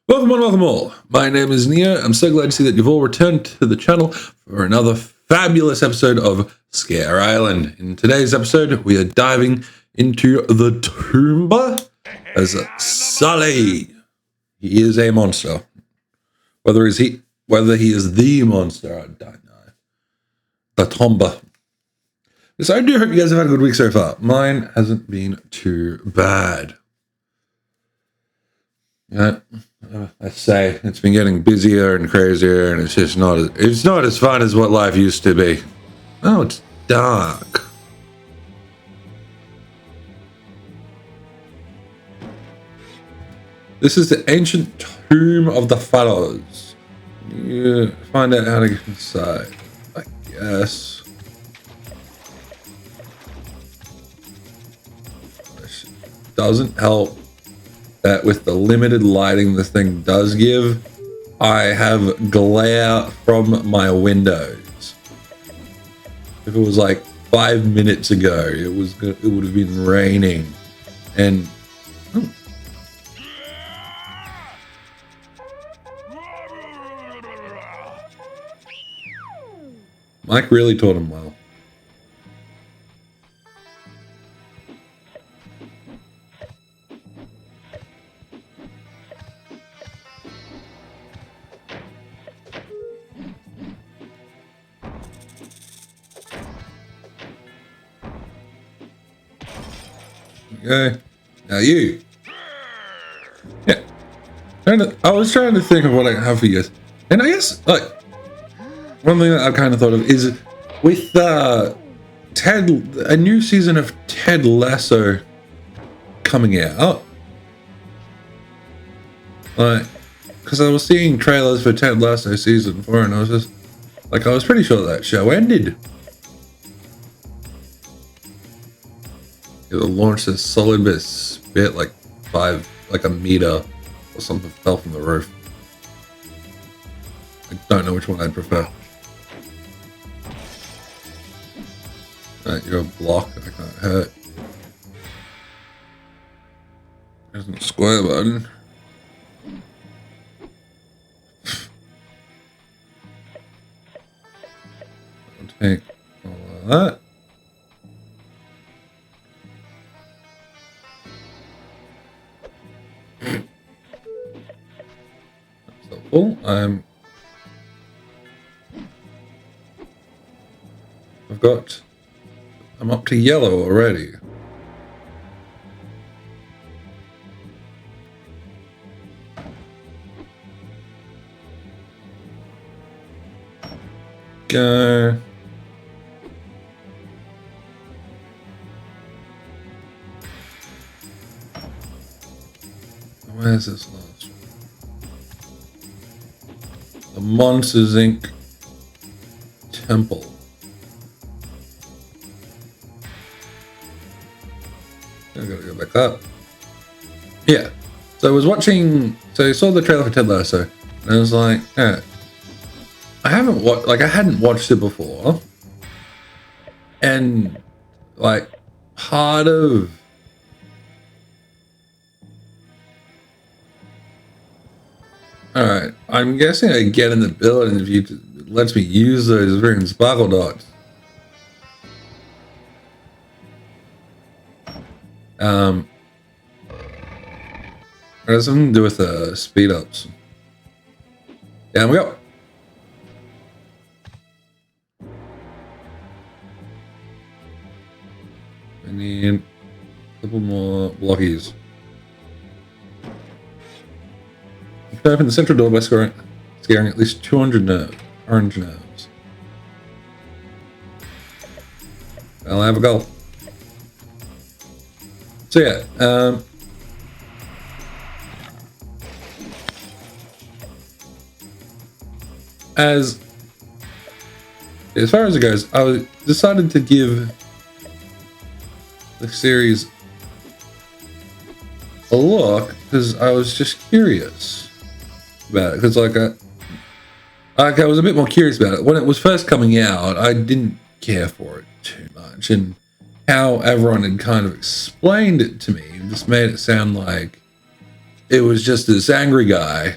Welcome all. My name is Neo. I'm so glad to see that you've all returned to the channel for another fabulous episode of Scare Island. In today's episode, we are diving into the Tomb as Sully. He is a monster. Whether he is the monster, I don't know. The Tomb. So I do hope you guys have had a good week so far. Mine hasn't been too bad. Yeah, I say it's been getting busier and crazier, and it's just not as fun as what life used to be. Oh, it's dark. This is the ancient tomb of the Pharaohs. You find out how to get inside, I guess. This doesn't help that with the limited lighting this thing does give, I have glare from my windows. If it was like 5 minutes ago, it would have been raining, and Mike really taught him well. Okay, now you. Yeah, I was trying to think of what I have for you guys, and I guess like one thing that I've kind of thought of is with Ted, a new season of Ted Lasso coming out. Like, because I was seeing trailers for Ted Lasso season 4, and I was just like, I was pretty sure that show ended. It launched a solid bit of spit, like a meter or something fell from the roof. I don't know which one I'd prefer. You're a block, I can't hurt. There's no square button. I'll take all of that. Oh, I'm up to yellow already. Go. Where's this last one? The Monsters Inc. Temple. I gotta go back up. Yeah. So I was watching. So I saw the trailer for Ted Lasso, and I was like, I hadn't watched it before, and like part of all right, I'm guessing I get in the building if it lets me use those freaking sparkle dots. It has something to do with speed ups. Down we go. I need a couple more blockies. You can open the central door by scaring at least 200 orange nerves. I'll have a goal. So yeah, as far as it goes, I decided to give the series a look because I was just curious about it. Because I was a bit more curious about it when it was first coming out. I didn't care for it too much, and how everyone had kind of explained it to me just made it sound like it was just this angry guy.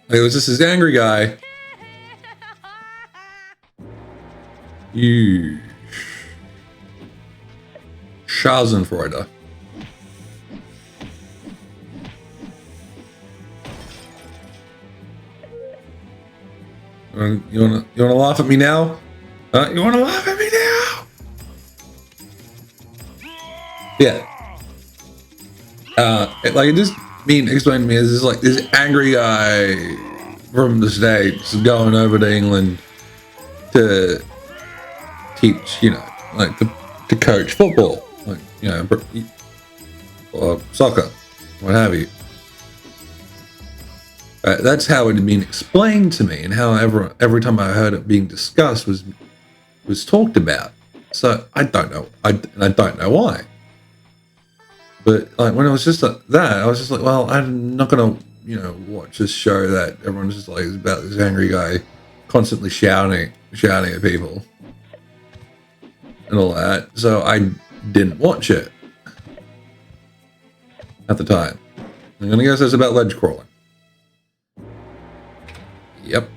It was just this angry guy. You Schadenfreude. You wanna laugh at me now? You wanna laugh at me now? Yeah. Like it just being explained to me as this like this angry guy from the States going over to England to teach, like to coach football, like or soccer, what have you. That's how it had been explained to me, and how every time I heard it being discussed was talked about. So I don't know. I don't know why. But like when it was just like that, I was just like, well, I'm not gonna, watch this show that everyone's just like is about this angry guy constantly shouting at people and all that. So I didn't watch it at the time. I'm gonna guess it's about ledge crawling. Yep.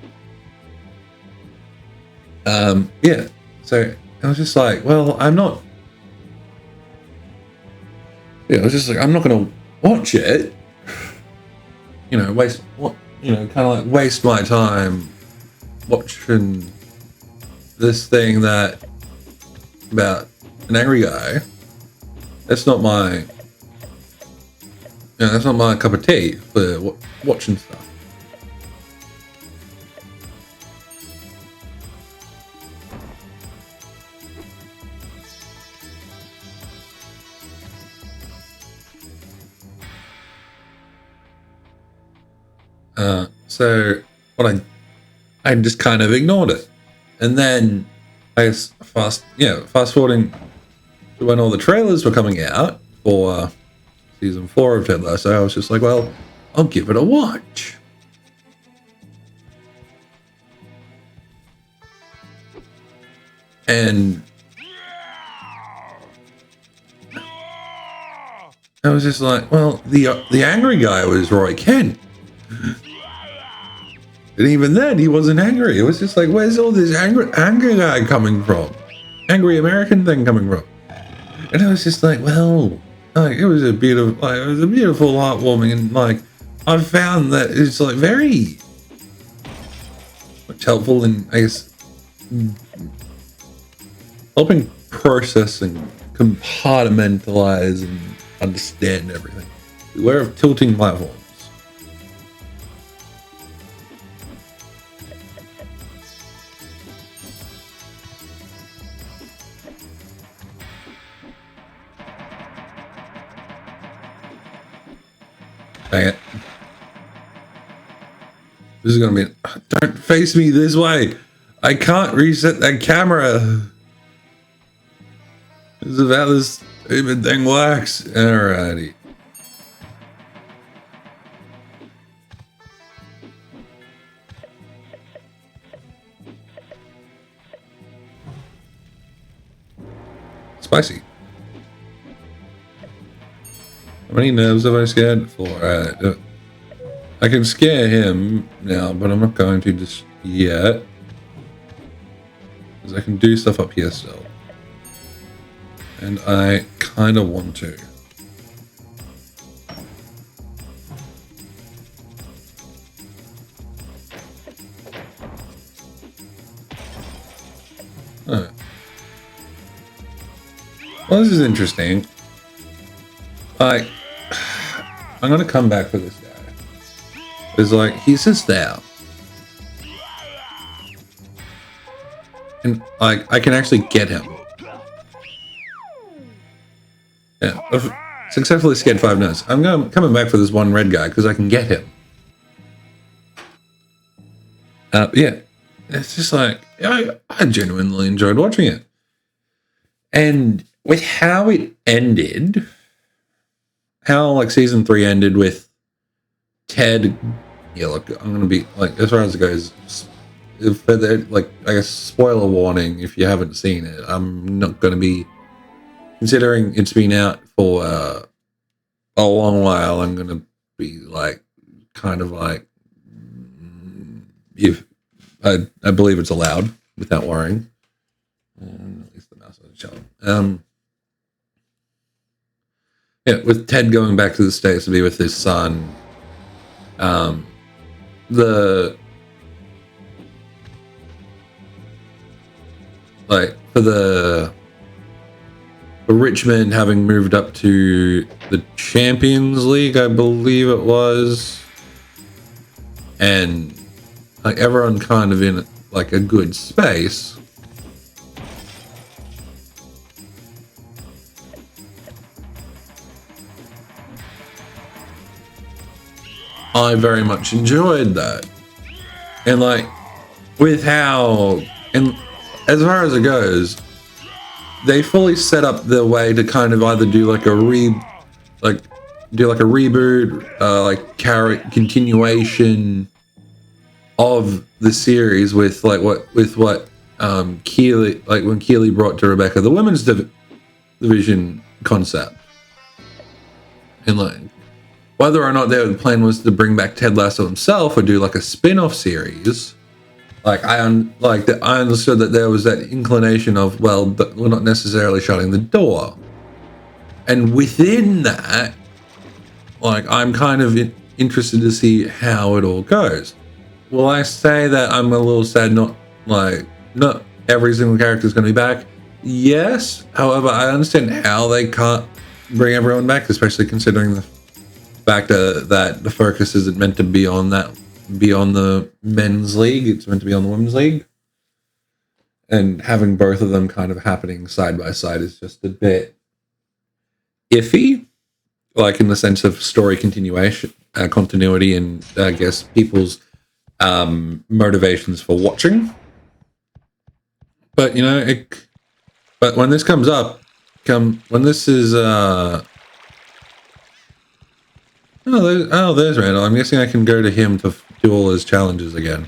Yeah. So I was just like, well, I'm not. Yeah, I was just like, I'm not going to watch it. Waste what? Kind of like waste my time watching this thing that about an angry guy. That's not my. That's not my cup of tea for watching stuff. So what I just kind of ignored it, and then I fast forwarding to when all the trailers were coming out for season 4 of Ted Lasso. I was just like, well, I'll give it a watch. And I was just like, well, the angry guy was Roy Kent. And even then, he wasn't angry. It was just like, where's all this angry guy coming from? Angry American thing coming from? And I was just like, well, it was a beautiful, heartwarming, and like, I've found that it's like very much helpful in, I guess, helping process and compartmentalize and understand everything. Beware of tilting platforms. Dang it. This is gonna be. Don't face me this way. I can't reset that camera. This is how this stupid thing works. Alrighty. Spicy. How many nerves have I scared? 4. I can scare him now, but I'm not going to just yet. Because I can do stuff up here still. And I kind of want to. Oh. Well, this is interesting. I'm gonna come back for this guy. It's like, he's just there. And I can actually get him. Yeah, I've successfully scared 5 nerds. I'm coming back for this one red guy because I can get him. Yeah, it's just like, I genuinely enjoyed watching it. And with how it ended, how like season 3 ended with Ted, yeah, look, I'm gonna be like, as far as it goes, if like, I guess spoiler warning if you haven't seen it. I'm not gonna be, considering it's been out for a long while. I'm gonna be like, kind of like, if I believe it's allowed without worrying. At least the mouse doesn't show. Yeah, with Ted going back to the States to be with his son, the like for Richmond having moved up to the Champions League, I believe it was, and like everyone kind of in like a good space. I very much enjoyed that. And like with how, and as far as it goes, they fully set up the way to kind of either do like a reboot, like continuation of the series with what Keeley, like when Keeley brought to Rebecca the women's division concept, and like whether or not the plan was to bring back Ted Lasso himself or do like a spin-off series. Like I understood that there was that inclination of, well, we're not necessarily shutting the door, and within that, like I'm kind of interested to see how it all goes. Will I say that I'm a little sad not every single character is going to be back? Yes. However, I understand how they can't bring everyone back, especially considering the fact that the focus isn't meant to be on the men's league. It's meant to be on the women's league. And having both of them kind of happening side by side is just a bit iffy, like in the sense of story continuity, and I guess people's motivations for watching. But you know, but when this comes up, when this is there's Randall. I'm guessing I can go to him to do all his challenges again.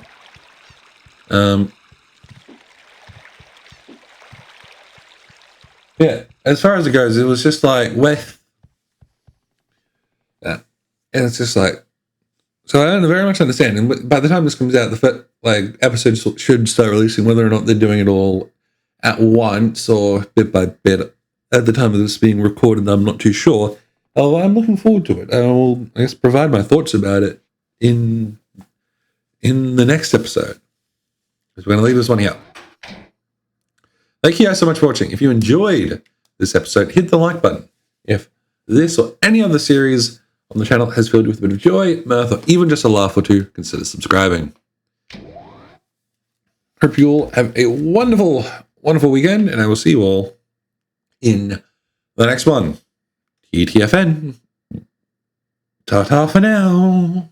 Yeah, as far as it goes, it was just like yeah, and it's just like, so I don't very much understand. And by the time this comes out, the episodes should start releasing. Whether or not they're doing it all at once or bit by bit, at the time of this being recorded, I'm not too sure. Oh, I'm looking forward to it. I will, I guess, provide my thoughts about it in the next episode. Because we're going to leave this one here. Thank you guys so much for watching. If you enjoyed this episode, hit the like button. If this or any other series on the channel has filled you with a bit of joy, mirth, or even just a laugh or two, consider subscribing. Hope you all have a wonderful, wonderful weekend, and I will see you all in the next one. TTFN. Ta-ta for now.